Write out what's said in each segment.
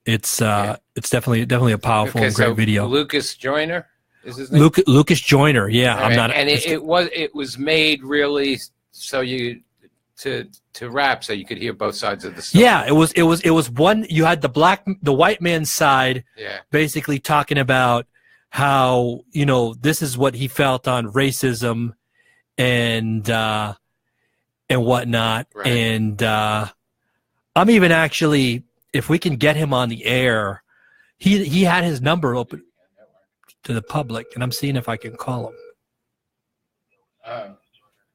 It's definitely a powerful and great video. Lucas Joyner is his name. Lucas Joyner, yeah. Right. It was made really so you to rap so you could hear both sides of the story. Yeah, it was one. You had the white man's side, basically talking about how this is what he felt on racism and whatnot, right. And I'm even actually, if we can get him on the air, he had his number open to the public, and I'm seeing if I can call him.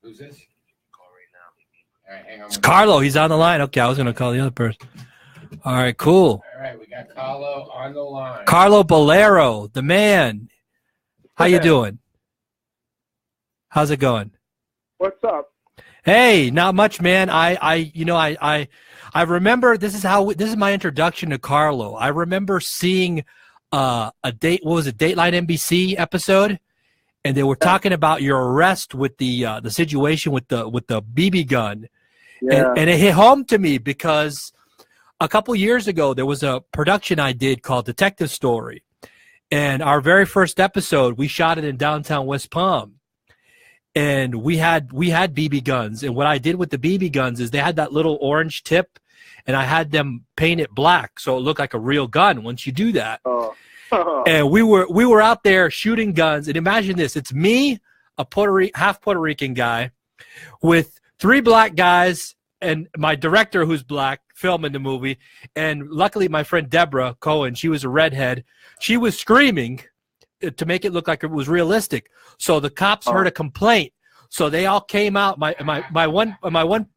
Who's this? All right, hang on. It's Carlo. He's on the line. Okay, I was going to call the other person. All right, cool. All right, we got Carlo on the line. Carlo Bolero, the man. How you doing? How's it going? What's up? Hey, not much, man. I remember this is my introduction to Carlo. I remember seeing Dateline NBC episode, and they were talking about your arrest with the situation with the BB gun. Yeah. And it hit home to me because a couple years ago there was a production I did called Detective Story, and our very first episode we shot it in downtown West Palm. And we had BB guns, and what I did with the BB guns is they had that little orange tip, and I had them paint it black so it looked like a real gun once you do that. Oh. And we were out there shooting guns, and imagine this: it's me, a half Puerto Rican guy, with 3 black guys, and my director who's black filming the movie. And luckily, my friend Deborah Cohen, she was a redhead. She was screaming to make it look like it was realistic. So the cops heard a complaint. So they all came out. My one.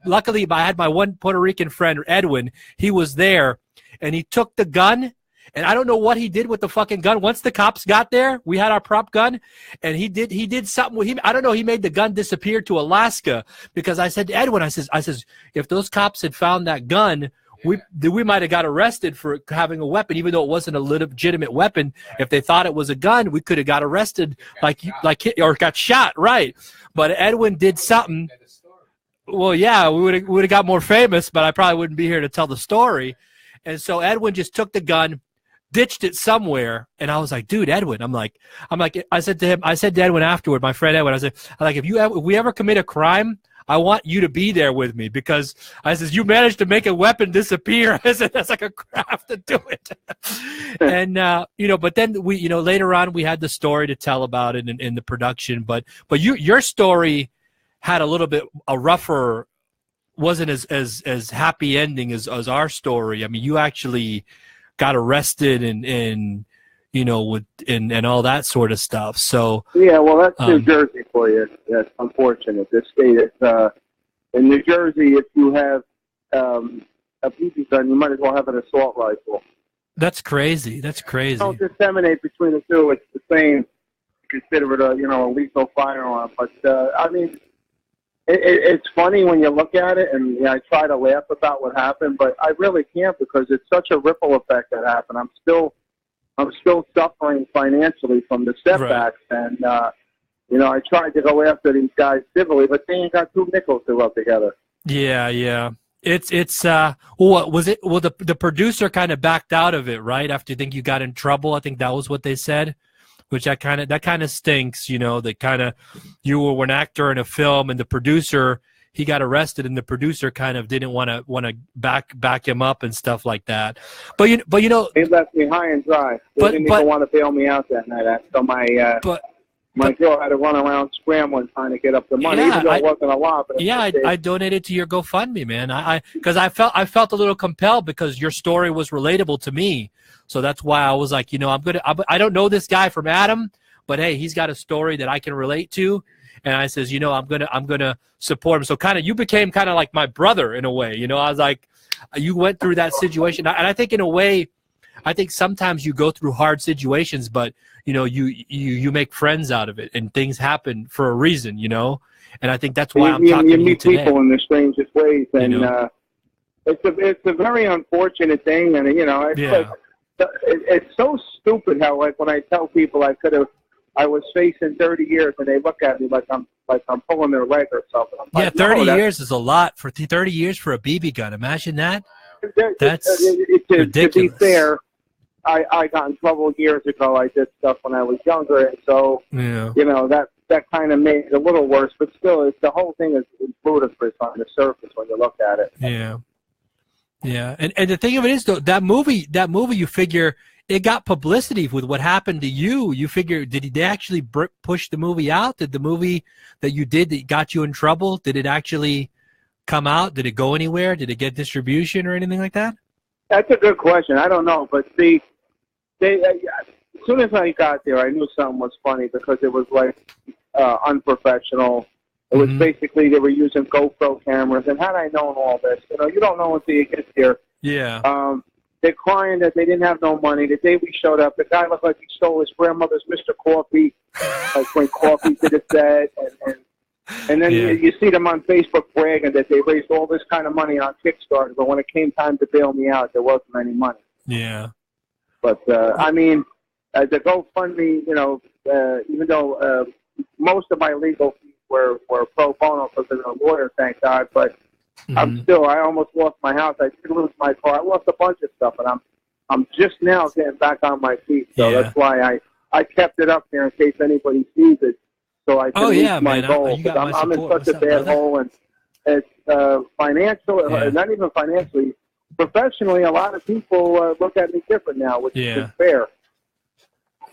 Luckily, I had my one Puerto Rican friend Edwin. He was there, and he took the gun. And I don't know what he did with the fucking gun. Once the cops got there, we had our prop gun, and he did something with him. I don't know. He made the gun disappear to Alaska, because I said to Edwin, I says, if those cops had found that gun, we might have got arrested for having a weapon, even though it wasn't a legitimate weapon. If they thought it was a gun, we could have got arrested, or got shot, right? But Edwin did something. Well, yeah, we would have got more famous, but I probably wouldn't be here to tell the story. And so Edwin just took the gun, ditched it somewhere, and I was like, dude, Edwin, I said to Edwin afterward, my friend Edwin, I said, if we ever commit a crime, I want you to be there with me, because I says, you managed to make a weapon disappear. I said, that's like a craft to do it. And, but then later on we had the story to tell about it in the production, but your story had a little bit a rougher, wasn't as happy ending as our story. I mean, you actually got arrested and all that sort of stuff. So yeah, well, that's New Jersey for you. That's unfortunate. This state is in New Jersey. If you have a BB gun, you might as well have an assault rifle. That's crazy. Don't disseminate between the two. It's the same. Consider it a lethal firearm. But I mean, it's funny when you look at it, and I try to laugh about what happened, but I really can't, because it's such a ripple effect that happened. I'm still suffering financially from the setbacks, right. And I tried to go after these guys civilly, but they ain't got 2 nickels to rub together. Yeah. It's what was it? Well, the producer kind of backed out of it, right? After you think you got in trouble, I think that was what they said. Which that kind of stinks, that kind of you were an actor in a film, and the producer, he got arrested, and the producer kind of didn't want to back him up and stuff like that. But he left me high and dry. They didn't even want to bail me out that night. So my girl had to run around scrambling trying to get up the money, even though it wasn't a lot. But I donated to your GoFundMe, man. Because I felt a little compelled, because your story was relatable to me. So that's why I was like, I don't know this guy from Adam, but hey, he's got a story that I can relate to. And I says, I'm gonna support him. So you became kind of like my brother in a way. I was like, you went through that situation, and I think in a way, I think sometimes you go through hard situations, but you make friends out of it, and things happen for a reason, And I think that's why I'm talking to you today. You meet people in the strangest ways, and it's a very unfortunate thing, and it's so stupid how, like, when I tell people I was facing 30 years, and they look at me like I'm pulling their leg or something. 30 years is a lot. For 30 years for a BB gun. Imagine that. That's to be ridiculous. fair, I got in trouble years ago. I did stuff when I was younger, and so Yeah. you know that kind of made it a little worse. But still, the whole thing is ludicrous on the surface when you look at it. Yeah. Yeah. And the thing of it is, though, that movie, you figure it got publicity with what happened to you. You figure, did they actually push the movie out? Did the movie that you did that got you in trouble, did it actually come out? Did it go anywhere? Did it get distribution or anything like that? That's a good question. I don't know, but see, as soon as I got there, I knew something was funny because it was like unprofessional. It was basically they were using GoPro cameras, and had I known all this, you don't know until you get there. Yeah. They're crying that they didn't have no money. The day we showed up, the guy looked like he stole his grandmother's Mr. Coffee, like when Coffee did a set, and then you see them on Facebook bragging that they raised all this kind of money on Kickstarter, but when it came time to bail me out, there wasn't any money. Yeah. But I mean, the GoFundMe, even though most of my legal fees were pro bono because of a lawyer, thank God, but I almost lost my house. I did lose my car. I lost a bunch of stuff, and I'm just now getting back on my feet. So that's why I kept it up there in case anybody sees it, so I can reach my goal. I'm in such a bad hole, and it's financial, not even financially, professionally. A lot of people look at me different now, which is fair.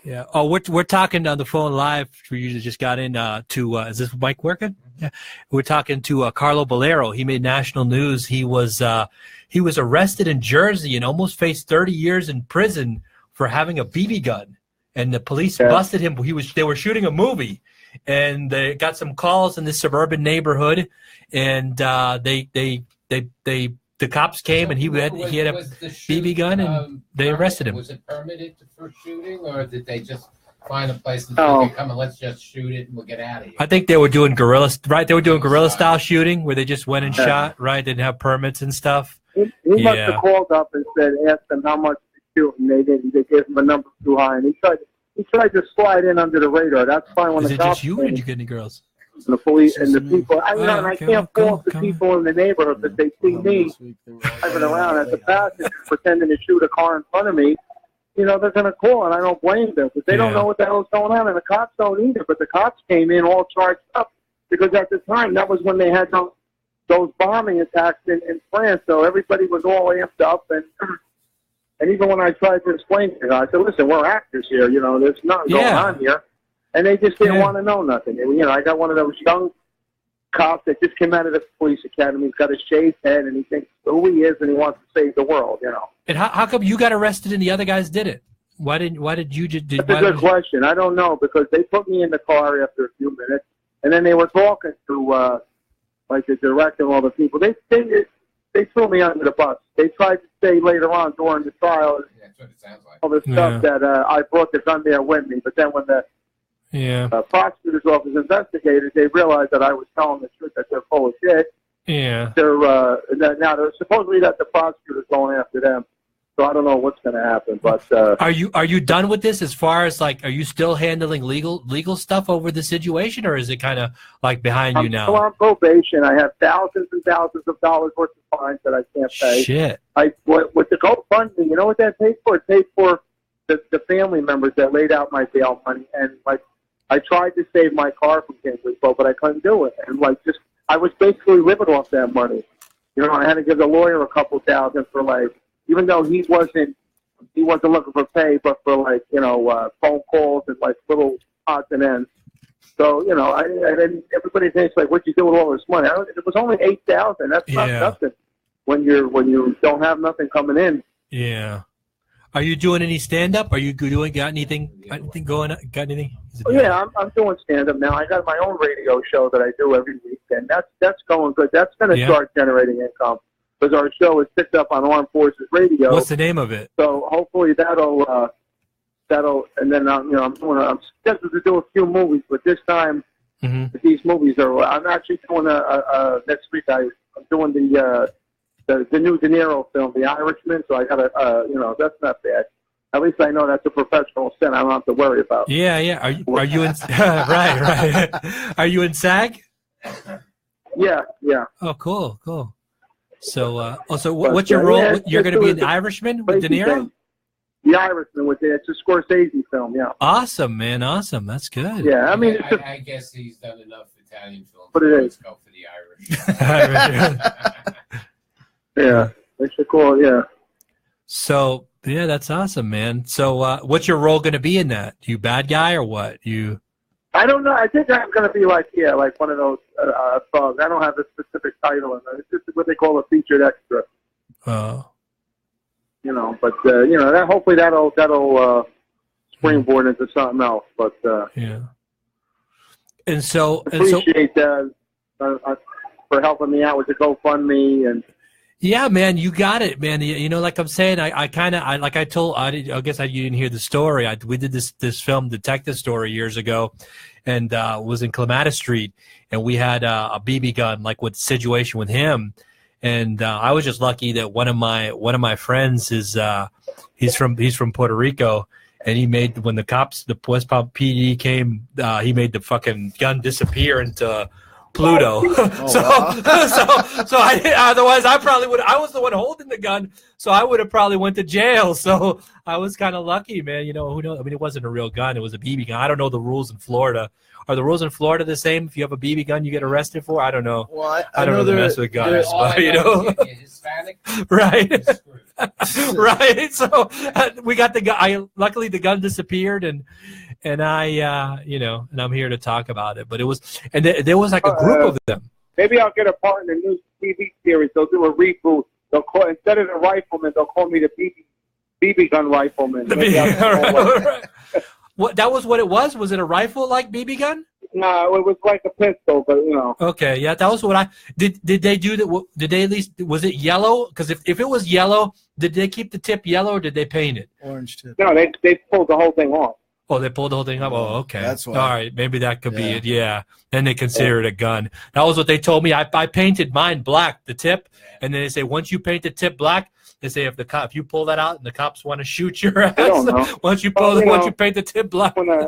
Yeah. Oh, we're talking on the phone live. We just got in to. Is this mic working? Yeah. We're talking to Carlo Bolero. He made national news. He was arrested in Jersey and almost faced 30 years in prison for having a BB gun. And the police busted him. They were shooting a movie, and they got some calls in this suburban neighborhood, and the cops came, and he had a BB gun, and they arrested him. Was it permitted for shooting, or did they just find a place and say, come and let's just shoot it and we'll get out of here? I think they were doing guerrilla style shooting, where they just went and shot, right? Didn't have permits and stuff. He must have called up and asked them how much to shoot, and they didn't. They gave him a number too high, and he tried to slide in under the radar. That's fine when Is the it cops just you, or did you get any girls? And the police and the people. And I can't fault the people in the neighborhood that they see me driving around as a passenger pretending to shoot a car in front of me. They're going to call, and I don't blame them because they don't know what the hell's going on, and the cops don't either. But the cops came in all charged up because at the time that was when they had those bombing attacks in France, so everybody was all amped up, and even when I tried to explain to them, I said, "Listen, we're actors here. There's nothing going on here." And they just didn't want to know nothing. I got one of those young cops that just came out of the police academy. He's got a shaved head, and he thinks who he is, and he wants to save the world. And how come you got arrested and the other guys didn't? Why did you just? That's a good question. I don't know, because they put me in the car after a few minutes, and then they were talking to like the director and all the people. They threw me under the bus. They tried to say later on during the trial, that's what it sounds like. all the stuff that I brought the gun there with me, but then when the prosecutor's office investigated, they realized that I was telling the truth, that they're full of shit. Yeah. Now they're supposedly that the prosecutor's going after them. So I don't know what's going to happen. But are you done with this? As far as are you still handling legal stuff over the situation, or is it kind of like behind you now? I'm still on probation. I have thousands and thousands of dollars worth of fines that I can't pay. Shit. With the GoFundMe, you know what that paid for? It paid for the family members that laid out my bail money, and I tried to save my car from getting repo, but I couldn't do it. And I was basically living off that money. I had to give the lawyer a couple thousand for even though he wasn't looking for pay, but for phone calls and little odds and ends. So everybody thinks what'd you do with all this money? It was only $8,000. That's not nothing when you don't have nothing coming in. Yeah. Are you doing any stand-up? Are you got anything going on? Got anything? Yeah, I'm doing stand-up now. I got my own radio show that I do every week, and that's going good. That's going to start generating income because our show is picked up on Armed Forces Radio. What's the name of it? So hopefully that'll, and then I'm scheduled to do a few movies, but this time these movies I'm actually doing next week. I'm doing the new De Niro film, The Irishman, so I got that's not bad. At least I know that's a professional sin I don't have to worry about. Yeah. Are you in right. Are you in SAG? Yeah. Oh, cool. So, what's your role? Yeah, You're going to be an Irishman with De Niro? The Irishman with it. It's a Scorsese film, yeah. Awesome, man. Awesome. That's good. Yeah, I mean, I guess he's done enough Italian films. But it is. Go for the Irish. Yeah, it's cool. Yeah. So, yeah, that's awesome, man. So, what's your role going to be in that? You bad guy or what? You? I don't know. I think I'm going to be like one of those thugs. I don't have a specific title in it. It's just what they call a featured extra. Oh. But that hopefully that'll springboard into something else. But yeah. And so appreciate that for helping me out with the GoFundMe and. Yeah, man, you got it, man. Like I'm saying, I guess you didn't hear the story. We did this film Detective Story years ago, and was in Clematis Street, and we had a BB gun, like with the situation with him, and I was just lucky that one of my friends is he's from Puerto Rico, and he made when the West Palm PD came, he made the fucking gun disappear into Pluto. So I did, otherwise I probably would. I was the one holding the gun, so I would have probably went to jail. So I was kind of lucky, man. Who knows? I mean, it wasn't a real gun; it was a BB gun. I don't know the rules in Florida. Are the rules in Florida the same? If you have a BB gun, you get arrested for? I don't know. Well, I don't know the mess with guns, but you're Hispanic, right, right. So we got the gun. Luckily, the gun disappeared, and I, and I'm here to talk about it. But it was, and there was like a group of them. Maybe I'll get a part in the new TV series. They'll do a reboot. They'll call instead of the rifleman, they'll call me the BB gun rifleman. What? That was what it was? Was it a rifle like BB gun? No, it was like a pistol, but Okay, yeah, that was what I did. Did they do that? Did they at least? Was it yellow? Because if it was yellow, did they keep the tip yellow or did they paint it? Orange tip. No, they pulled the whole thing off. Oh, they pulled the whole thing up? Oh, okay. That's why. All right, maybe that could be it, yeah. Then they consider it a gun. That was what they told me. I painted mine black, the tip, and then they say once you paint the tip black, they say if you pull that out and the cops want to shoot your ass, I don't know. once you paint the tip black. When a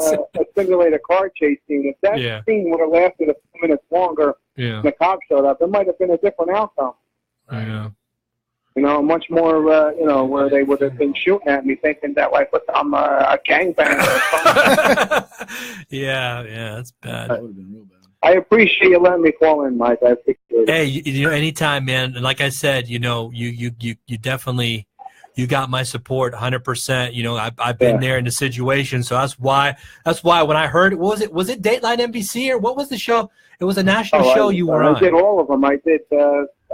simulated car chase scene, if that scene would have lasted a few minutes longer, and the cops showed up, it might have been a different outcome. Yeah. Much more, where they would have been shooting at me thinking that, like, I'm a gangbanger or something. Yeah, that's bad. That would have been real bad. I appreciate you letting me call in, Mike. I appreciate it. Hey, anytime, man. And like I said, you definitely, you got my support 100%. I've been there in the situation. So that's why when I heard, was it Dateline NBC or what was the show? It was a national show you were on. I did all of them. I did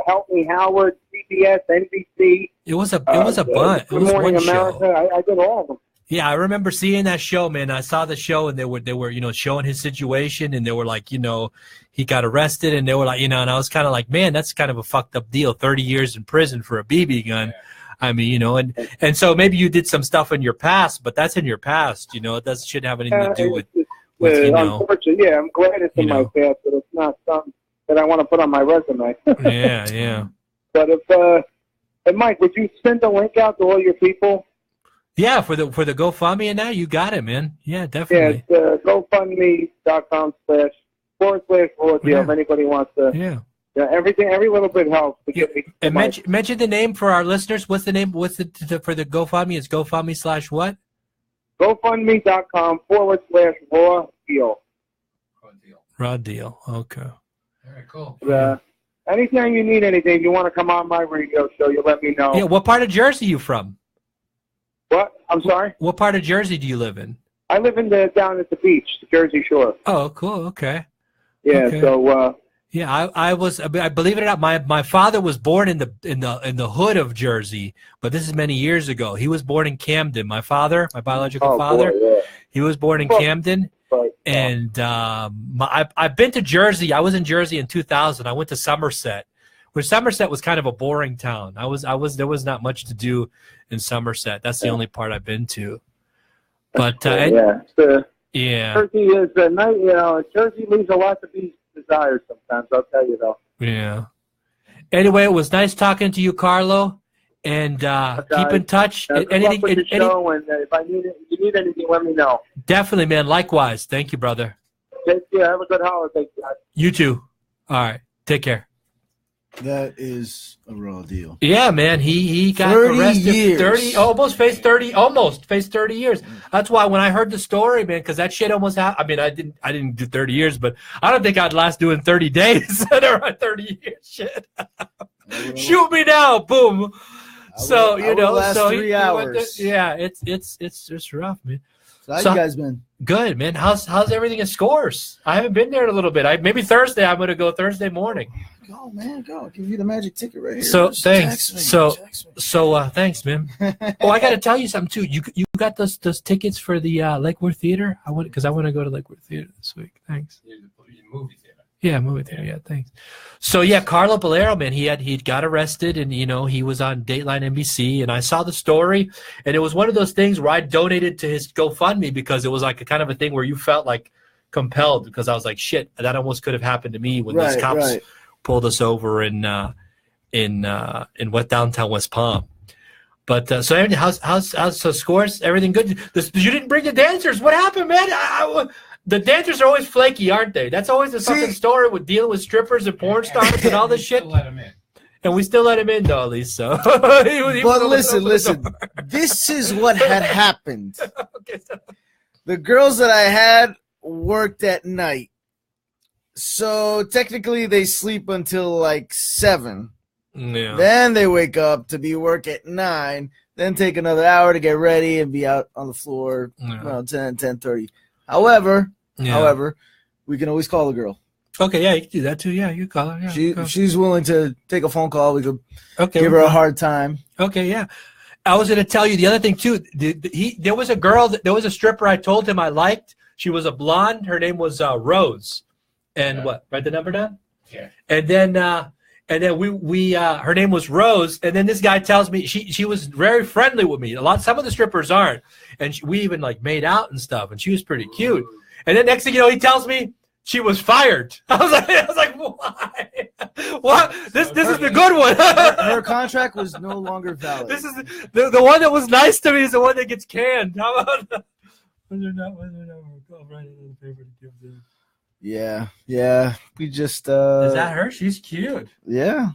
Help Me Howard, CBS, NBC. It was a bunch. It was Morning one America. show. I did all of them. Yeah, I remember seeing that show, man. I saw the show, and they were, showing his situation, and they were like, he got arrested, and they were like, and I was kind of like, man, that's kind of a fucked up deal. 30 years in prison for a BB gun. Yeah. I mean, and so maybe you did some stuff in your past, but that's in your past. It shouldn't have anything to do with unfortunately, I'm glad it's in my past, but it's not something that I want to put on my resume. Yeah. But Mike, would you send the link out to all your people? Yeah, for the GoFundMe and that, you got it, man. Yeah, definitely. Yeah, it's GoFundMe.com//raw deal if anybody wants to. Yeah. Yeah, every little bit helps. To get me and mention the name for our listeners. What's the name? What's for the GoFundMe? It's GoFundMe / what? GoFundMe.com//raw deal. Raw deal. Okay. All right, cool. Anytime you need anything, you want to come on my radio show, you let me know. Yeah, what part of Jersey are you from? What? I'm sorry? What part of Jersey do you live in? I live down at the beach, the Jersey Shore. Oh, cool. Okay. Yeah. Okay. So. Yeah, I believe it or not, my father was born in the hood of Jersey, but this is many years ago. He was born in Camden. My biological father, boy, yeah. He was born in Camden. Right. And I've been to Jersey. I was in Jersey in 2000. I went to Somerset, where Somerset was kind of a boring town. There was not much to do in Somerset. That's the only part I've been to. But yeah, Jersey is nice. Jersey leaves a lot to be desired sometimes. I'll tell you though. Yeah. Anyway, it was nice talking to you, Carlo. And keep in touch. Anything, and if you need anything, let me know. Definitely, man. Likewise. Thank you, brother. Take care. Have a good holiday, guys. You too. All right. Take care. That is a raw deal. Yeah, man, he got 30 arrested. years. Almost faced 30 years. That's why when I heard the story, man, because that shit almost happened. I mean, I didn't do 30 years, but I don't think I'd last doing 30 days. 30 years, shit. Shoot me now, boom. So last so 3 hours. It's rough, man. So how you guys been? Good, man. How's everything at Scores? I haven't been there in a little bit. Maybe Thursday. I'm gonna go Thursday morning. Go, man, go. I'll give you the magic ticket right here. So Just thanks. text me. Thanks, man. Oh, I got to tell you something too. You got those tickets for the Lake Worth Theater? I want to go to Lake Worth Theater this week. Thanks. Movie theater. Yeah, movie theater. Yeah, thanks. So yeah, Carlo Bolero, man, he got arrested, and he was on Dateline NBC, and I saw the story, and it was one of those things where I donated to his GoFundMe because it was like a kind of a thing where you felt like compelled, because I was like, shit, that almost could have happened to me when these cops pulled us over in downtown West Palm. But so everything, how's Scores? Everything good? You didn't bring the dancers. What happened, man? The dancers are always flaky, aren't they? That's always the fucking story with dealing with strippers and porn stars and all this shit. Let him in. And we still let him in, though, at least. So. But listen. This is what had happened. Okay, so. The girls that I had worked at night. So technically they sleep until like 7. Yeah. Then they wake up to be work at 9. Then take another hour to get ready and be out on the floor around 10:30. However, we can always call the girl. Okay, yeah, you can do that too. Yeah, you call her. Yeah, if she's willing to take a phone call, we could give her a hard time. Okay, yeah. I was going to tell you the other thing too. There was a girl, there was a stripper I told him I liked. She was a blonde. Her name was Rose. And what? Write the number down. Yeah. And then we her name was Rose. And then this guy tells me she was very friendly with me. Some of the strippers aren't. And we even like made out and stuff. And she was pretty cute. And then next thing you know, he tells me she was fired. I was like, why? What? This is the good one. Her contract was no longer valid. This is the one that was nice to me is the one that gets canned. How about that? Yeah. We just is that her? She's cute. Yeah.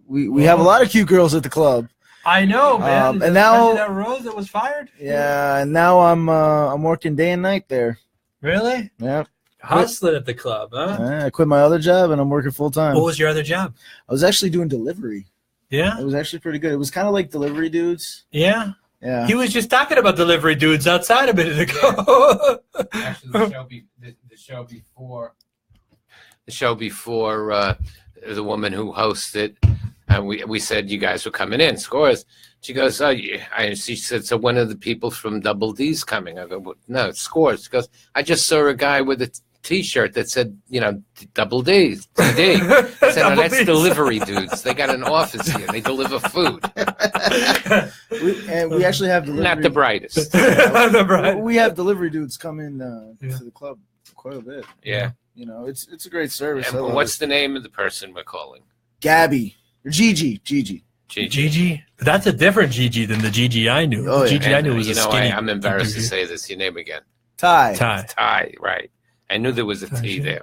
We have a lot of cute girls at the club. I know, man. And now that Rose that was fired. Yeah, and now I'm working day and night there. Really? Yeah. Hustling at the club, huh? I quit my other job and I'm working full time. What was your other job? I was actually doing delivery. Yeah. It was actually pretty good. It was kind of like Delivery Dudes. Yeah. Yeah. He was just talking about Delivery Dudes outside a minute ago. Actually, the show before the woman who hosted, and we said you guys were coming in, Scores. She goes, oh, yeah. And she said, so one of the people from Double D's coming. I go, well, no, it's Scores. She goes, I just saw a guy with a T-shirt that said, Double D, TD. I said, no, that's Delivery Dudes. They got an office here. They deliver food. we actually have delivery. Not the brightest. We have Delivery Dudes come in to the club quite a bit. Yeah. It's a great service. And what's the name of the person we're calling? Gabby. Gigi. Gigi? That's a different Gigi than the Gigi I knew. Oh, yeah. Gigi I knew was a skinny. I'm embarrassed to say this. Your name again? Ty, right. I knew there was a T there.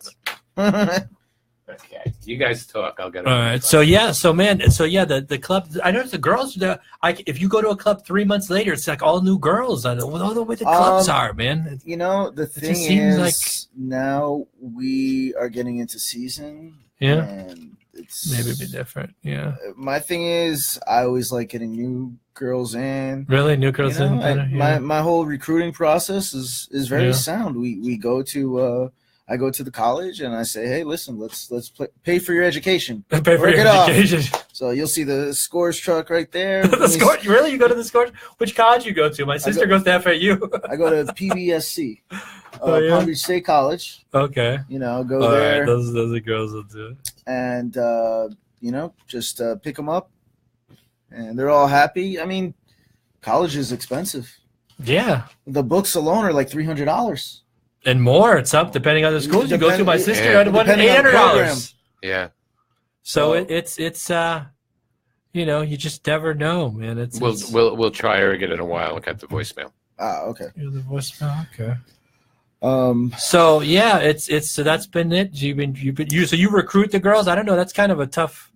Okay. You guys talk. I'll get it. All right. The club, I noticed the girls, if you go to a club 3 months later, it's like all new girls. I don't know the way the clubs are, man. The thing is, now we are getting into season. Yeah. And it's maybe a bit different. Yeah. My thing is, I always like getting new girls in. Really? New girls in? My whole recruiting process is very sound. We go to I go to the college and I say, hey, listen, let's pay for your education. Pay for your education. So you'll see the Scores truck right there. The Scores? Really? You go to the Scores? Which college you go to? My sister goes to FAU. I go to PBSC, Palm Beach State College. Okay. Go there. Right. Those are girls will do it. And just pick them up, and they're all happy. I mean, college is expensive. Yeah. The books alone are like $300. And more. It's up depending on the schools you go to. My sister had one $800. Yeah. So it's you just never know, man. We'll try her again in a while. Look at the voicemail. Okay. You're the voicemail. Okay. So that's been it. So you recruit the girls. I don't know. That's kind of a tough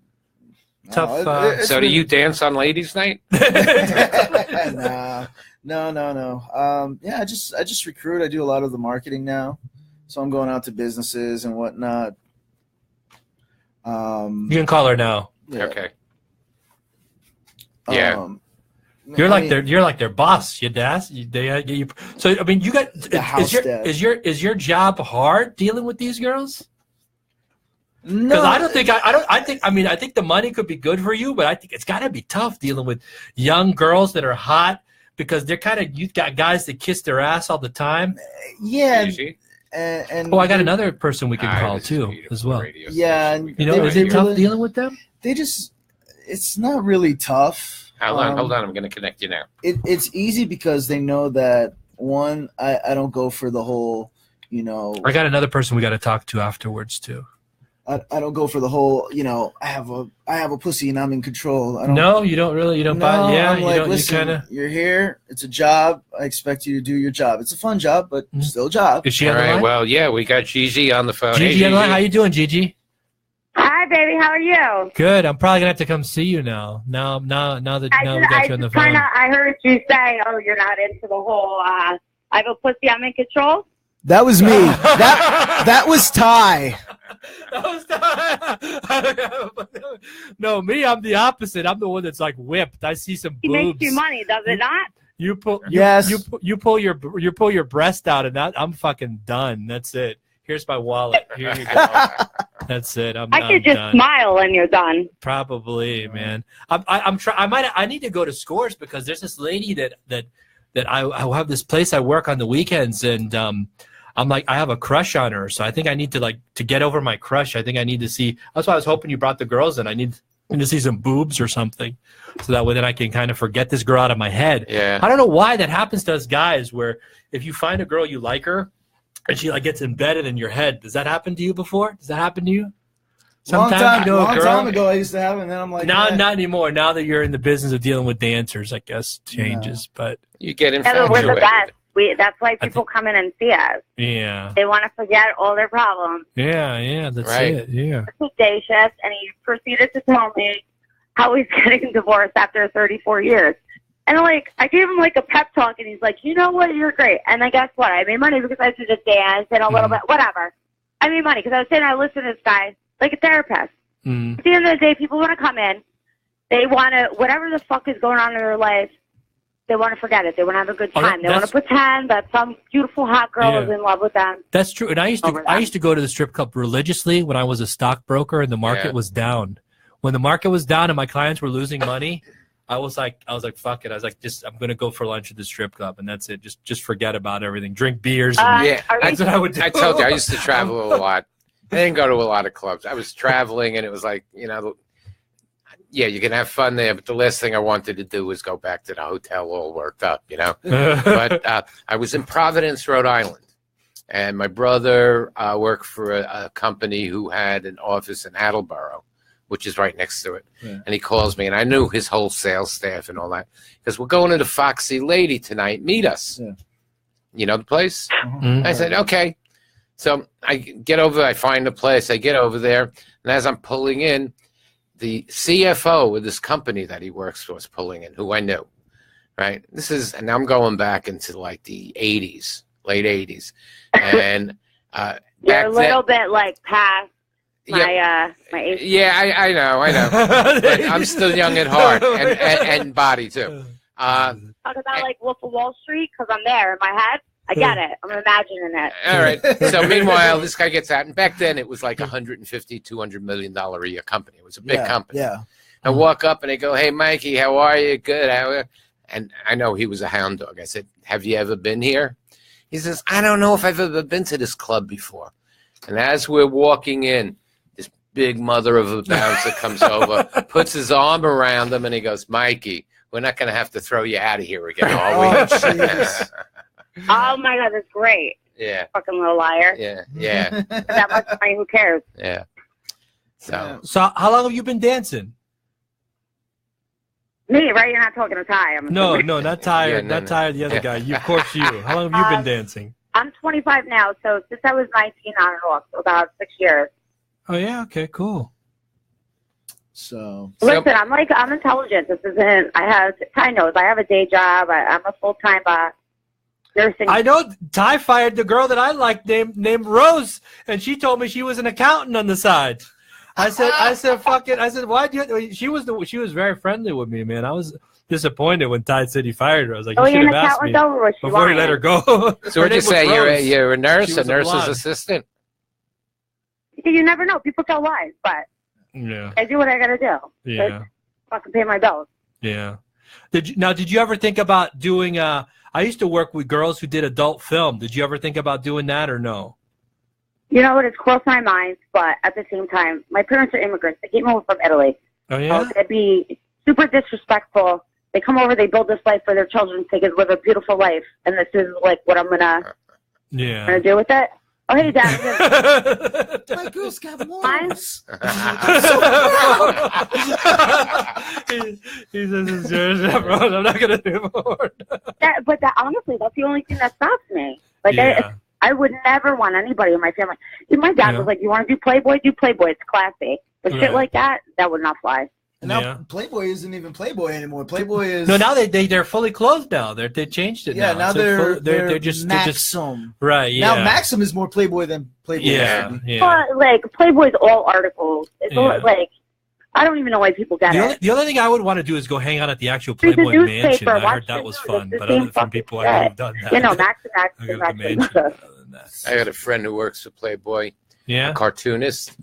Tough. So do you dance on ladies' night? No. Yeah, I just recruit. I do a lot of the marketing now, so I'm going out to businesses and whatnot. You can call her now. Yeah. Okay. Yeah. You're like their boss. Your dad. So I mean, you got is your job hard dealing with these girls? No, because I think the money could be good for you, but I think it's got to be tough dealing with young girls that are hot because they're you've got guys that kiss their ass all the time. Yeah. And I got another person we can call too as well. Yeah, is it tough dealing with them? It's not really tough. Hold on, I'm going to connect you now. It's easy because they know that one, I don't go for the whole, I got another person we got to talk to afterwards too. I don't go for the whole, I have a pussy and I'm in control. You don't buy. Yeah, I'm like, listen, you're here. It's a job. I expect you to do your job. It's a fun job, but still a job. Is she on the line? Well, yeah, we got Gigi on the phone. Gigi on the line. How you doing, Gigi? Hi, baby. How are you? Good. I'm probably gonna have to come see you now. Now we got you on the phone. I heard you say, "Oh, you're not into the whole I have a pussy. I'm in control." That was me. that was Ty. No, me. I'm the opposite. I'm the one that's like whipped. I see some boobs. He makes you money, does it not? You pull your breast out, and I'm fucking done. That's it. Here's my wallet. Here you go. That's it. I could just done. smile and you're done. Probably, man. I need to go to Scores because there's this lady that I have this place I work on the weekends, and I'm like, I have a crush on her, so I think I need to get over my crush. I think I need to see. That's why I was hoping you brought the girls in. I need to see some boobs or something, so that way then I can kind of forget this girl out of my head. Yeah. I don't know why that happens to us guys, where if you find a girl you like her, and she gets embedded in your head. Does that happen to you before? Does that happen to you? Sometimes long time ago I used to have, and then I'm like, not anymore. Now that you're in the business of dealing with dancers, I guess changes. But you get infatuated. We're the best. That's why people come in and see us. Yeah. They want to forget all their problems. Yeah, that's right. It. Yeah. It's a day shift, and he proceeded to tell me how he's getting divorced after 34 years. And I gave him a pep talk, and he's like, you know what, you're great. And then guess what? I made money because I used to just dance and a little bit, whatever. I made money because I was saying I listen to this guy like a therapist. At the end of the day, people want to come in. They want to, whatever the fuck is going on in their life, they want to forget it. They want to have a good time. They want to pretend that some beautiful hot girl is in love with them. That's true. And I used to go to the strip club religiously when I was a stockbroker and the market was down. When the market was down and my clients were losing money, I was like, fuck it. I was like, I'm going to go for lunch at the strip club, and that's it. Just forget about everything. Drink beers. That's what I would do. I told you, I used to travel a lot. I didn't go to a lot of clubs. I was traveling, and it was like, you can have fun there, but the last thing I wanted to do was go back to the hotel all worked up, But I was in Providence, Rhode Island, and my brother worked for a company who had an office in Attleboro, which is right next to it. Yeah. And he calls me, and I knew his whole sales staff and all that, because we're going to the Foxy Lady tonight. Meet us. Yeah. You know the place? Mm-hmm. I said, okay. So I get over, I find the place, I get over there, and as I'm pulling in, the CFO of this company that he works for is pulling in, who I knew, right? And I'm going back into the 80s, late 80s. And you're a little bit past my age. Yeah, I know. But I'm still young at heart and body too. Talk about Wolf of Wall Street, because I'm there in my head. I get it. I'm imagining it. All right. So meanwhile, this guy gets out, and back then it was like $150, $200 million a year company. It was a big company. Yeah. I walk up and they go, "Hey, Mikey, how are you? Good. How are you?" And I know he was a hound dog. I said, "Have you ever been here?" He says, "I don't know if I've ever been to this club before." And as we're walking in, this big mother of a bouncer comes over, puts his arm around him, and he goes, "Mikey, we're not going to have to throw you out of here again, are we?" Oh my God, that's great. Yeah. Fucking little liar. Yeah. That much money, who cares? Yeah. So how long have you been dancing? Me, right? You're not talking to Ty. No, not Ty. Not Ty, the other guy. Of course you. How long have you been dancing? I'm 25 now, so since I was 19 on and off, so about 6 years. Oh yeah. Okay. Cool. So listen, I'm intelligent. This isn't. Ty knows I have a day job. I'm a full-time nursing. I know Ty fired the girl that I liked named Rose, and she told me she was an accountant on the side. I said, fuck it. I said, why'd you? She was very friendly with me, man. I was disappointed when Ty said he fired her. I was like, you should have asked me before he let her go. So what'd you say? You're a nurse, a nurse's assistant? You never know. People tell lies, but yeah, I do what I gotta do. Yeah, fucking pay my bills. Yeah. Did you ever think about doing? I used to work with girls who did adult film. Did you ever think about doing that or no? You know what? It's crossed my mind, but at the same time, my parents are immigrants. They came over from Italy. Oh yeah. So it'd be super disrespectful. They come over, they build this life for their children so they can live a beautiful life, and this is like what I'm gonna do with it. Oh, hey, Dad. My girls got morals. He says it's yours, bro. I'm not gonna do more. But honestly, that's the only thing that stops me. Like, I would never want anybody in my family. My dad was like, "You want to do Playboy? Do Playboy. It's classy." But shit like that would not fly. And now Playboy isn't even Playboy anymore. Playboy is now they're fully clothed now. They changed it. Yeah, now they're just Maxim. Right. Yeah. Now Maxim is more Playboy than Playboy. Yeah. But like Playboy's all articles. It's all like I don't even know why people get it. The other thing I would want to do is go hang out at the actual Playboy mansion. I heard that was fun, but other from people I would have done that. You know, Maxim. I got a friend who works for Playboy. Yeah. A cartoonist.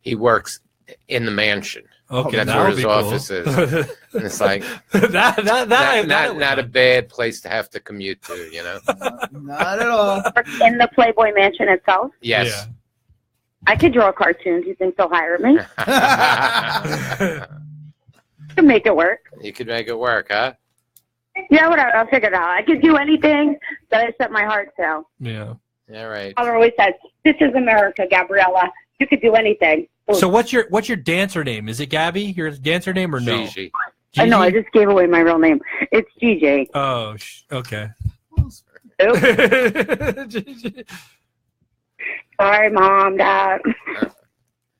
He works in the mansion. Okay, that's where his office is. And it's like not a bad place to have to commute to, you know. Not at all. In the Playboy mansion itself. Yes. Yeah. I could draw cartoons. You think they'll hire me? Could make it work. You could make it work, huh? Yeah, whatever. I'll figure it out. I could do anything that I set my heart to. Yeah. All right. Father always says, "This is America, Gabriella. You could do anything." So what's your dancer name? Is it Gabby? Your dancer name or no? Gigi. No, I just gave away my real name. It's Gigi. Oh, okay. Sorry, Mom, Dad.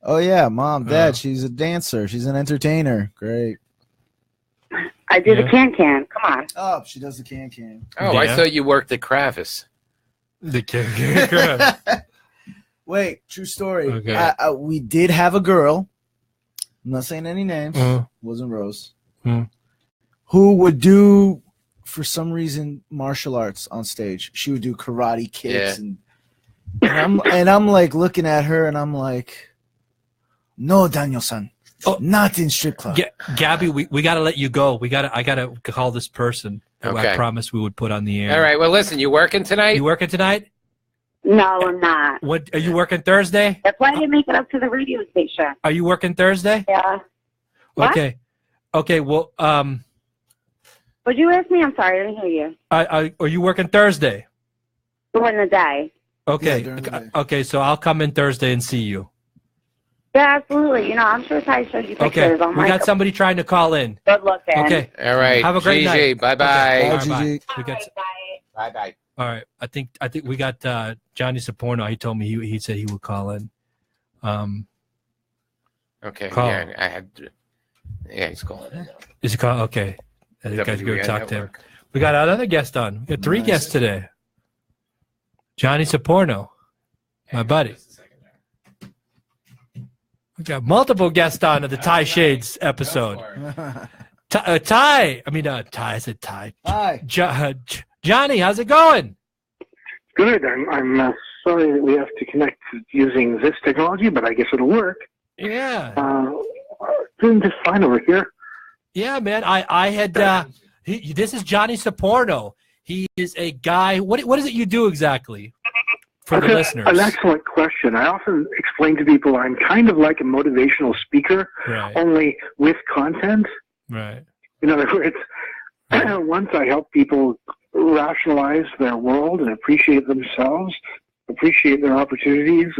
Oh yeah, Mom, Dad. She's a dancer. She's an entertainer. Great. I do the can-can. Come on. Oh, she does the can-can. Oh, I thought you worked at Kravis. The can-can. Wait, true story. Okay. We did have a girl. I'm not saying any names. Wasn't Rose. Who would do, for some reason, martial arts on stage. She would do karate kicks, and I'm like looking at her, and I'm like, "No, Daniel-san, not in strip club." Gabby, we got to let you go. I got to call this person who I promised we would put on the air. All right. Well, listen, you working tonight? You working tonight? No, I'm not. What are you working Thursday? That's why I didn't make it up to the radio station. Are you working Thursday? Yeah. Okay. What? Okay. Well, would you ask me? I'm sorry, I didn't hear you. Are you working Thursday? During the day. Okay. Yeah, during the day. Okay. So I'll come in Thursday and see you. Yeah, absolutely. You know, I'm sure Ty showed you pictures. Okay. We got somebody trying to call in. Good luck, then. Okay. All right. Have a great night. Bye-bye. Okay. Bye-bye. We got. Bye-bye. All right. I think we got Johnny Saporno. He told me he said he would call in. Okay. Call. Yeah, I had. Yeah, he's calling in. Is he call? Okay. I think I go talk to him. We got another guest on. We got 3 guests today. Johnny Saporno, my buddy. We got multiple guests on at the Ty Shades episode. Ty. I said Ty. Hi. Johnny, how's it going? Good. I'm sorry that we have to connect using this technology, but I guess it'll work. Yeah. Doing just fine over here. Yeah, man. I had. This is Johnny Saporno. He is a guy. What is it you do exactly? For the listeners. An excellent question. I often explain to people I'm kind of like a motivational speaker, only with content. Right. In other words, once I help people rationalize their world and appreciate themselves, appreciate their opportunities,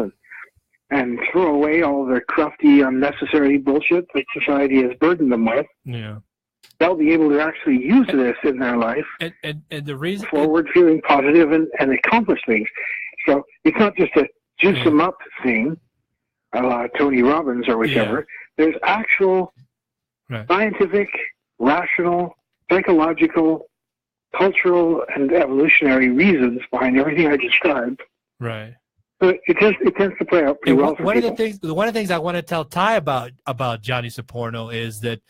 and throw away all their crufty, unnecessary bullshit that society has burdened them with. Yeah. They'll be able to actually use this in their life. And the reason forward, feeling positive, and accomplish things. So it's not just a juice them up thing. Tony Robbins or whichever. Yeah. There's actual scientific, rational, psychological, cultural, and evolutionary reasons behind everything I described. Right. So it tends to play out pretty well for one people. of the things I want to tell Ty about Johnny Saporno is that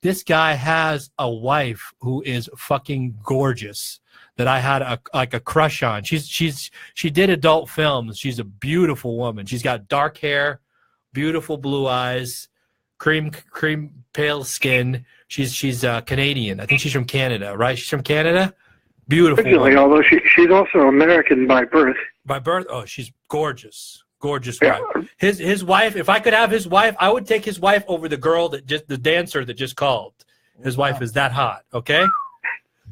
this guy has a wife who is fucking gorgeous that I had a crush on. She did adult films. She's a beautiful woman. She's got dark hair, beautiful blue eyes, cream pale skin. She's Canadian. I think she's from Canada, right? She's from Canada. Beautiful woman. Although she's also American by birth. By birth, oh, she's gorgeous. Gorgeous wife. His wife, if I could have his wife, I would take his wife over the girl the dancer that just called. His wife is that hot, okay?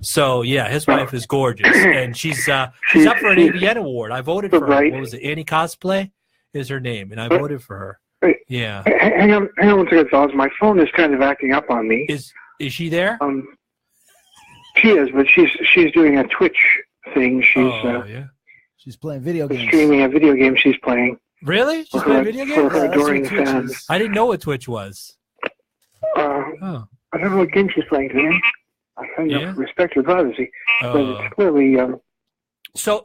So yeah, his wife is gorgeous, and she's up for an AVN award. I voted for her. What was it? Annie Cosplay is her name, and I voted for her. Yeah. Hang on 1 second, fellas. My phone is kind of acting up on me. Is she there? She is, but she's doing a Twitch thing. She's playing video games. Streaming a video game she's playing. Really? She's playing video games? For her adoring fans. I didn't know what Twitch was. I don't know what game she's playing today. I kind of respect her privacy, but it's clearly. So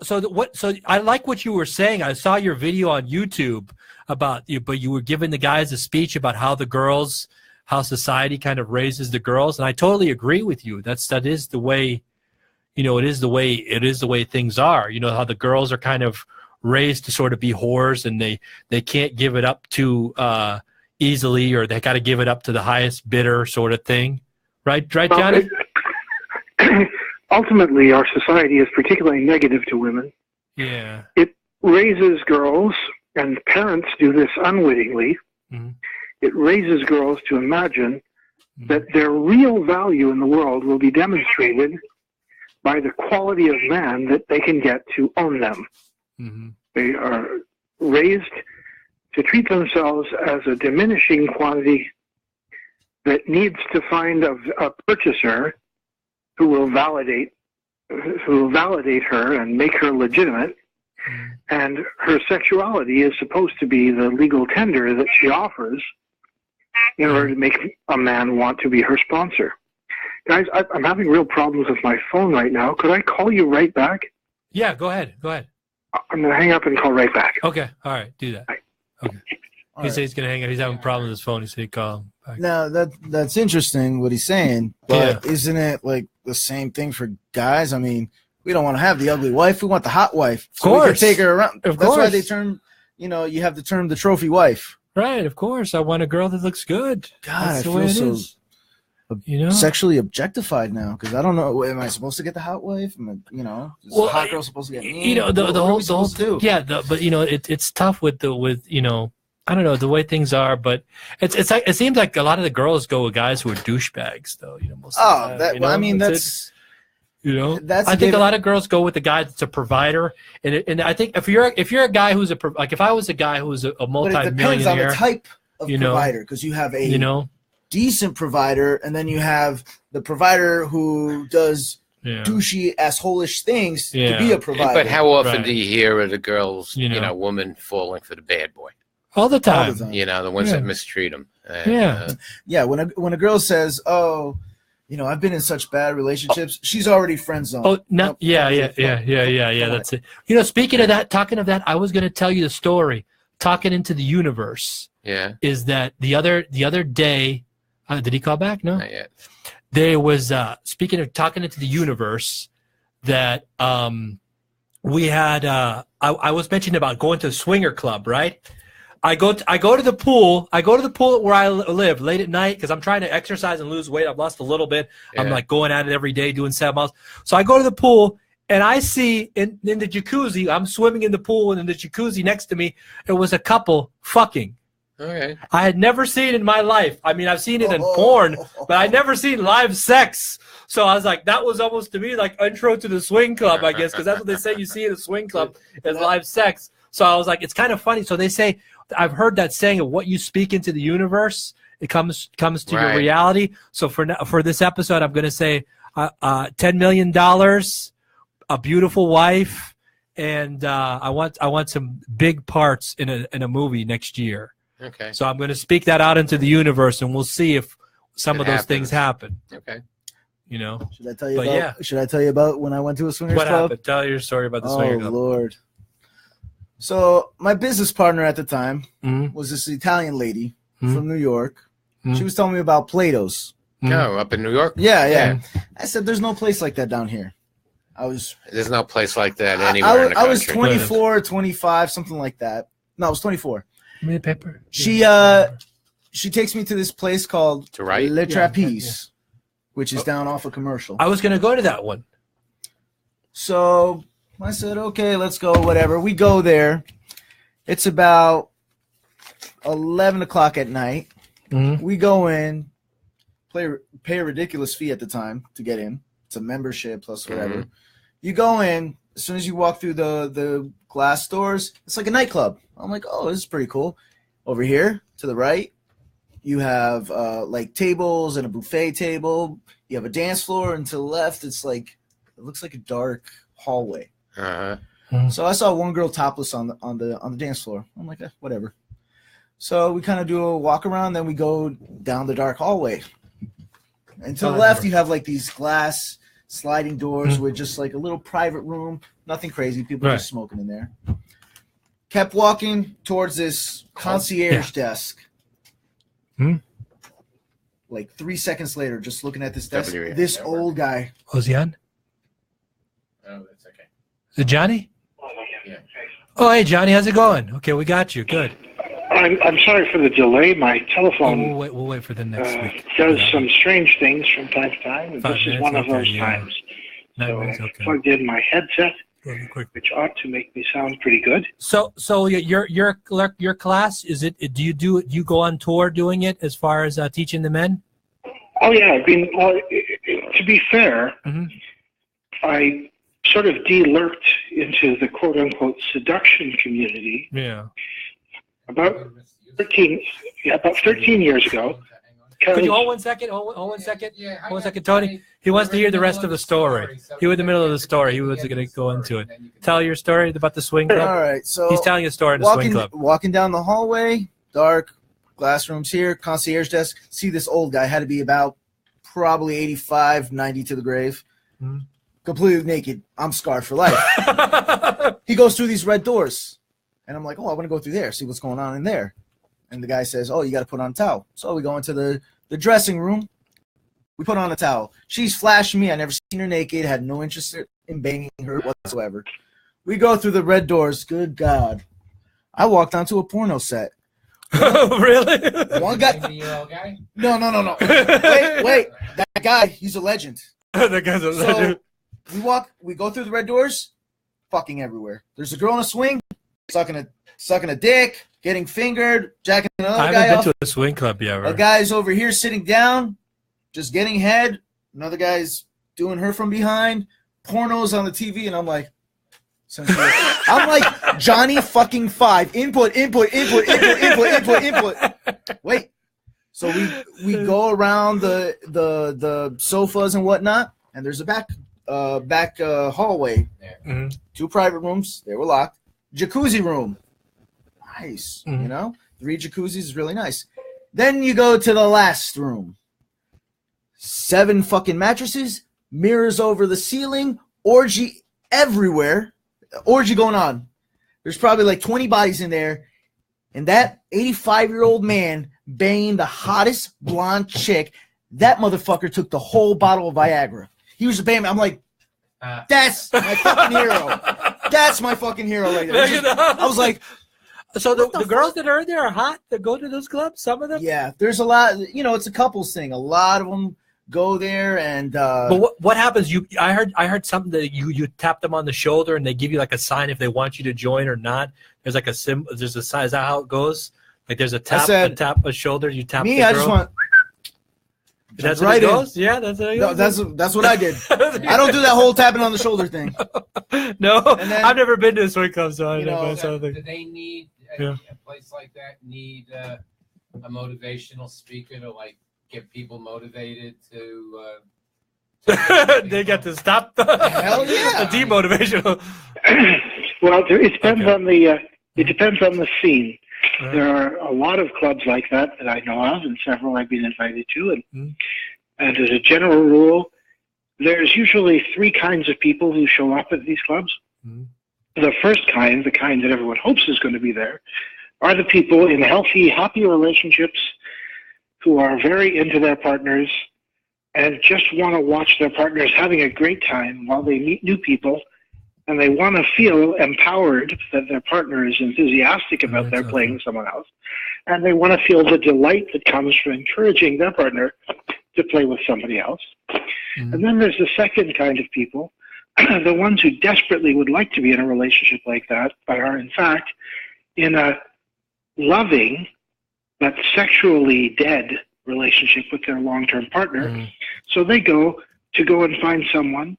I like what you were saying. I saw your video on YouTube about you, but you were giving the guys a speech about how society kind of raises the girls, and I totally agree with you. That is the way. It is the way things are. How the girls are kind of raised to sort of be whores, and they can't give it up too easily, or they got to give it up to the highest bidder, sort of thing. Right, Johnny? Ultimately, our society is particularly negative to women. Yeah. It raises girls, and parents do this unwittingly. Mm-hmm. It raises girls to imagine that their real value in the world will be demonstrated by the quality of man that they can get to own them. Mm-hmm. They are raised to treat themselves as a diminishing quantity that needs to find a purchaser who will validate her and make her legitimate. Mm-hmm. And her sexuality is supposed to be the legal tender that she offers in order to make a man want to be her sponsor. Guys, I'm having real problems with my phone right now. Could I call you right back? Yeah, go ahead. I'm going to hang up and call right back. Okay, all right, do that. Okay. He said he's going to hang up. He's having problems with his phone. He said he'd call him back. Now, that's interesting what he's saying, but isn't it like the same thing for guys? I mean, we don't want to have the ugly wife. We want the hot wife. So of course. We can take her around. Of that's course. Why they term, you have the term the trophy wife. Right, of course. I want a girl that looks good. God, that's I the way feel it so is. Sexually objectified now, because I don't know. Am I supposed to get the hot wife? Is the hot girl supposed to get me? The whole but it's tough with I don't know the way things are, but it's like it seems like a lot of the girls go with guys who are douchebags, though. Most of the time, I mean that's. I think a lot of girls go with the guy that's a provider, and I think if you're a guy who's if I was a guy who's a multi-millionaire, but it depends on the type of provider, because you have a decent provider, and then you have the provider who does douchey asshole-ish things to be a provider. But how often do you hear of the girls, woman falling for the bad boy? All the time. The ones that mistreat them. When a girl says, "Oh, I've been in such bad relationships," she's already friend zoned. Oh, no, yeah. That's it. Speaking of that, talking of that, I was going to tell you the story. Talking into the universe. Yeah. Is that the other day? Did he call back? No. Not yet. There was speaking of talking into the universe that we had. I was mentioning about going to a swinger club, right? I go to the pool. I go to the pool where I live late at night because I'm trying to exercise and lose weight. I've lost a little bit. Yeah. I'm like going at it every day, doing 7 miles. So I go to the pool and I see in the jacuzzi. I'm swimming in the pool, and in the jacuzzi next to me, there was a couple fucking. Okay. I had never seen it in my life. I mean, I've seen it in porn, but I'd never seen live sex. So I was like, that was almost to me like intro to the swing club, I guess, because that's what they say you see in a swing club is live sex. So I was like, it's kind of funny. So they say, I've heard that saying of what you speak into the universe, it comes to your reality. So for this episode, I'm going to say $10 million, a beautiful wife, and I want some big parts in a movie next year. Okay. So I'm going to speak that out into the universe, and we'll see if some It of those happens. things happen. Okay. You know. Should I tell you But about? yeah. Should I tell you about when I went to a swingers What club? happened? Tell your story about the Oh swinger club. Lord! So my business partner at the time Mhm. was this Italian lady Mhm. from New York. Mhm. She was telling me about Plato's. No, up in New York. Yeah. I said, "There's no place like that down here." There's no place like that I anywhere in the I was country. 24, 25, something like that. No, I was 24. Give me the paper. She takes me to this place called To write? Le Yeah, Trapeze, which is down off a Commercial. I was going to go to that one. So I said, okay, let's go, whatever. We go there. It's about 11 o'clock at night. Mhm. We go in, pay a ridiculous fee at the time to get in. It's a membership plus whatever. Mhm. You go in, as soon as you walk through the glass doors, it's like a nightclub. I'm like, oh, this is pretty cool. Over here to the right, you have like tables and a buffet table. You have a dance floor, and to the left, it looks like a dark hallway. Uh-huh. So I saw one girl topless on the dance floor. I'm like, whatever. So we kind of do a walk around, then we go down the dark hallway. And to the left, you have like these glass sliding doors with just like a little private room. Nothing crazy. People Right. just smoking in there. Kept walking towards this concierge desk. Hmm? Like 3 seconds later, just looking at this desk, WEI. this old guy. Was he on? Oh, that's okay. Is it Johnny? Yeah. Oh, hey, Johnny. How's it going? Okay, we got you. Good. I'm sorry for the delay. My Oh, telephone we'll wait for the next week. does some strange things from time to time, and 5 this is minutes, one of okay, those yeah. times. 9 So minutes, I okay. plugged in my headset, Really quick. which ought to make me sound pretty good. So your class, is it? Do you go on tour doing it as far as teaching the men? Oh yeah, to be fair, Mhm. I sort of de-lurked into the quote-unquote seduction community Yeah. about 13 years ago. Could you because- hold 1 second? Hold 1 second. Hold 1 second, Tony. He wants to hear the rest of the story. He was in the middle of the story. He was going to go into it. Tell your story about the swing All club. right, so He's telling a story in the swing club. walking down the hallway, dark, glass rooms here, concierge desk. See this old guy, had to be about probably 85, 90 to the grave. Mhm. Completely naked. I'm scarred for life. He goes through these red doors. And I'm like, oh, I want to go through there, see what's going on in there. And the guy says, oh, you got to put on a towel. So we go into the dressing room. We put on a towel. She's flashing me. I never seen her naked, had no interest in banging her whatsoever. We go through the red doors. Good God. I walked onto a porno set. Really? One guy. No. Wait. That guy, he's a legend. The guy's So we go through the red doors, fucking everywhere. There's a girl in a swing, sucking a dick, getting fingered, jacking another I guy haven't off. been to a swing club yet. A Right? guy's over here sitting down, just getting head. Another guy's doing her from behind. Pornos on the TV, and I'm like, Johnny fucking 5. Input. Wait. So we go around the sofas and whatnot, and there's a back hallway. Mhm. 2 private rooms. They were locked. Jacuzzi room. Nice. Mhm. You know? 3 jacuzzis is really nice. Then you go to the last room. 7 fucking mattresses, mirrors over the ceiling, orgy everywhere. Orgy going on. There's probably like 20 bodies in there. And that 85-year-old man banging the hottest blonde chick, that motherfucker took the whole bottle of Viagra. He was a bang. I'm like, that's my fucking hero. That's my fucking hero right there. I was like, so the girls that are in there are hot that go to those clubs? Some of them? yeah, there's a lot. It's a couples thing. A lot of them go there, and But what happens? I heard something that you tap them on the shoulder and they give you like a sign if they want you to join or not. There's like a symbol. There's a sign. Is that how it goes? Like there's a tap, a shoulder. You tap. me, the I girl. just want. That's right what it in. goes. Yeah, that's what it No, goes. that's what I did. I don't do that whole tapping on the shoulder thing. No, And then- I've never been to a swing club, so I You don't know. know, Something. Do they need Yeah. a place like that need a motivational speaker to like get people motivated to? They got to stop. Hell yeah. Demotivational. Well, it depends Okay. on the scene. There are a lot of clubs like that I know of, and several I've been invited to. And as a general rule, there's usually three kinds of people who show up at these clubs. The first kind, the kind that everyone hopes is going to be there, are the people in healthy, happy relationships who are very into their partners and just want to watch their partners having a great time while they meet new people, and they want to feel empowered that their partner is enthusiastic about their playing with someone else, and they want to feel the delight that comes from encouraging their partner to play with somebody else. And then there's the second kind of people, the ones who desperately would like to be in a relationship like that, but are in fact in a loving but sexually dead relationship with their long-term partner. So they go and find someone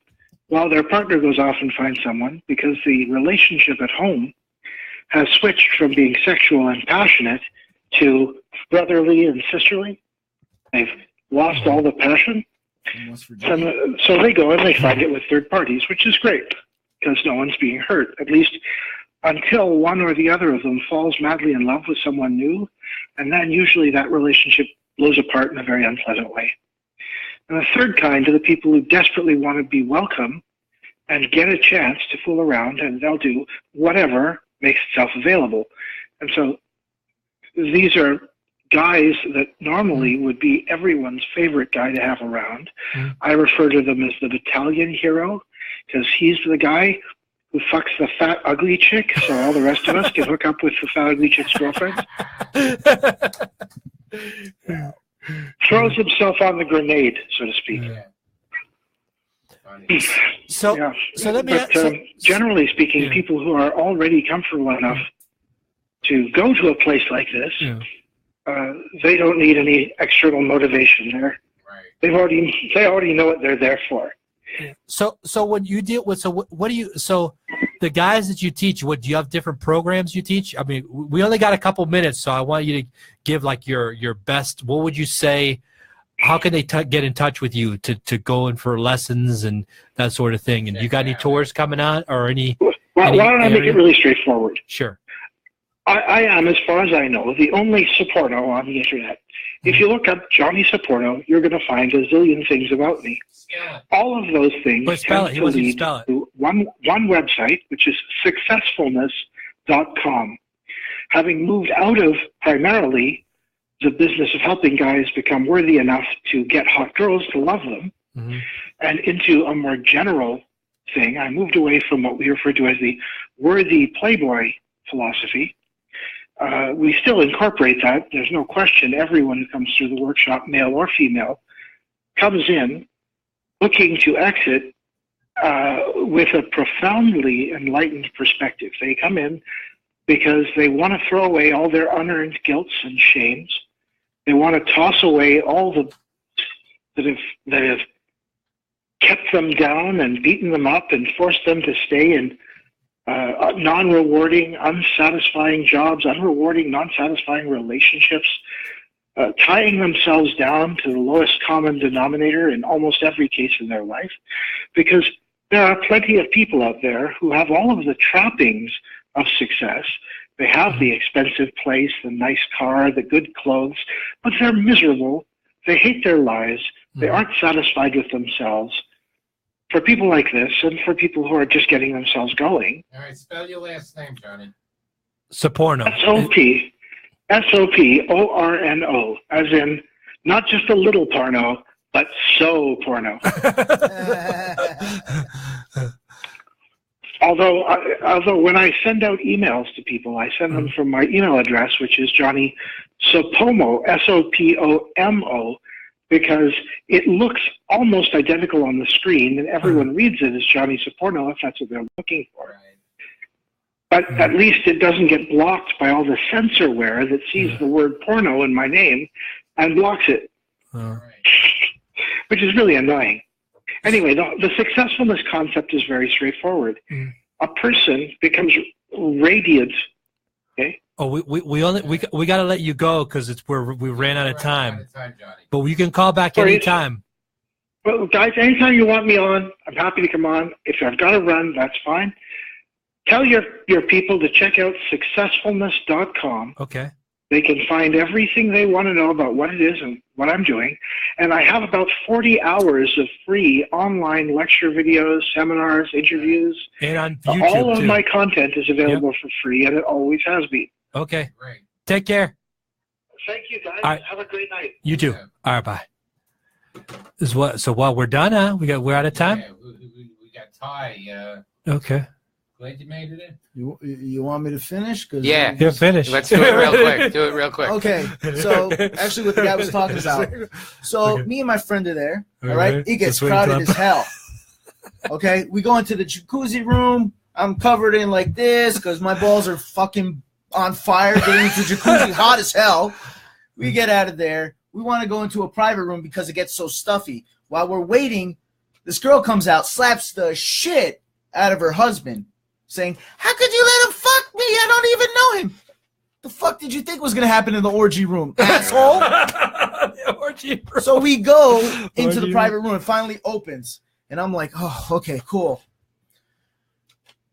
while their partner goes off and finds someone, because the relationship at home has switched from being sexual and passionate to brotherly and sisterly. They've lost all the passion. So they go and they find it with third parties, which is great because no one's being hurt, at least until one or the other of them falls madly in love with someone new, and then usually that relationship blows apart in a very unpleasant way. And the third kind are the people who desperately want to be welcome and get a chance to fool around, and they'll do whatever makes itself available. And so these are guys that normally would be everyone's favorite guy to have around. I refer to them as the battalion hero, because he's the guy who fucks the fat, ugly chick, so all the rest of us can hook up with the fat, ugly chick's girlfriend. Throws himself on the grenade, so to speak. So let me. Generally speaking, people who are already comfortable enough to go to a place like this, they don't need any external motivation there. They already know what they're there for. So when you deal with what do you the guys that you teach, do you have different programs you teach? I mean, we only got a couple minutes, so I want you to give like your best. What would you say? How can they get in touch with you to go in for lessons and that sort of thing? And you got any tours coming out or any? Why don't I make it really straightforward? Sure. I am, as far as I know, the only Soporno on the internet. If you look up Johnny Soporno, you're going to find a zillion things about me. All of those things tend to lead to one website, which is successfulness.com. Having moved out of primarily the business of helping guys become worthy enough to get hot girls to love them, and into a more general thing, I moved away from what we refer to as the worthy playboy philosophy. We still incorporate that. There's no question everyone who comes through the workshop, male or female, comes in looking to exit with a profoundly enlightened perspective. They come in because they want to throw away all their unearned guilts and shames. They want to toss away all that have kept them down and beaten them up and forced them to stay in non-rewarding, unsatisfying jobs, unrewarding, non-satisfying relationships, tying themselves down to the lowest common denominator in almost every case in their life, because there are plenty of people out there who have all of the trappings of success. They have the expensive place, the nice car, the good clothes, but they're miserable. They hate their lives. They aren't satisfied with themselves. For people like this, and for people who are just getting themselves going. All right, spell your last name, Johnny. Soporno. Soporno, as in not just a little porno, but so porno. Although when I send out emails to people, I send them from my email address, which is Johnny Sopomo, Sopomo, because it looks almost identical on the screen, and everyone reads it as Johnny Soporno if that's what they're looking for. But at least it doesn't get blocked by all the censorware that sees the word porno in my name and blocks it, which is really annoying. Anyway, the successfulness concept is very straightforward. A person becomes radiant. Okay. Oh, we got to let you go because we ran out of time. But you can call back anytime. Well, guys, anytime you want me on, I'm happy to come on. If I've got to run, that's fine. tell your people to check out successfulness.com. Okay. They can find everything they want to know about what it is and what I'm doing. And I have about 40 hours of free online lecture videos, seminars, interviews. And on YouTube, all of too. my content is available for free, and it always has been. Okay. Great. Take care. Thank you, guys. All right. Have a great night. You too. All right, bye. So while we're done, huh? We're out of time? Yeah, we got Ty. Okay. Glad you made it in. You want me to finish? Cause Yeah. You're finished. Let's do it real quick. Do it real quick. Okay, so actually what the guy was talking about. So me and my friend are there, all right? It gets crowded as hell. Okay, we go into the jacuzzi room. I'm covered in like this because my balls are fucking on fire getting into the jacuzzi, hot as hell. We get out of there. We want to go into a private room because it gets so stuffy. While we're waiting, this girl comes out, slaps the shit out of her husband, saying, "How could you let him fuck me? I don't even know him." The fuck did you think was going to happen in the orgy room, asshole? The orgy room. So we go into Orgy the private room. It finally opens. And I'm like, oh, okay, cool.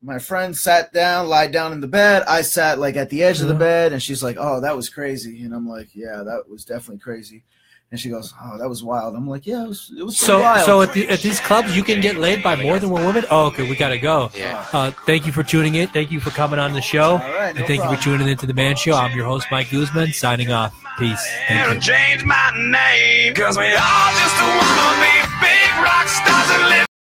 My friend sat down, lied down in the bed. I sat like at the edge of the bed, and she's like, oh, that was crazy. And I'm like, yeah, that was definitely crazy. And she goes, oh, that was wild. I'm like, yeah, it was so wild. So at these clubs, you can get laid by more than one woman? Oh, okay, we got to go. Yeah. Thank you for tuning in. Thank you for coming on the show. All right, no and thank you problem. for tuning into The Man Show. I'm your host, Mike Guzman, signing off. Peace. Thank you. Change my name, 'cause we all just wanna be big rock stars and live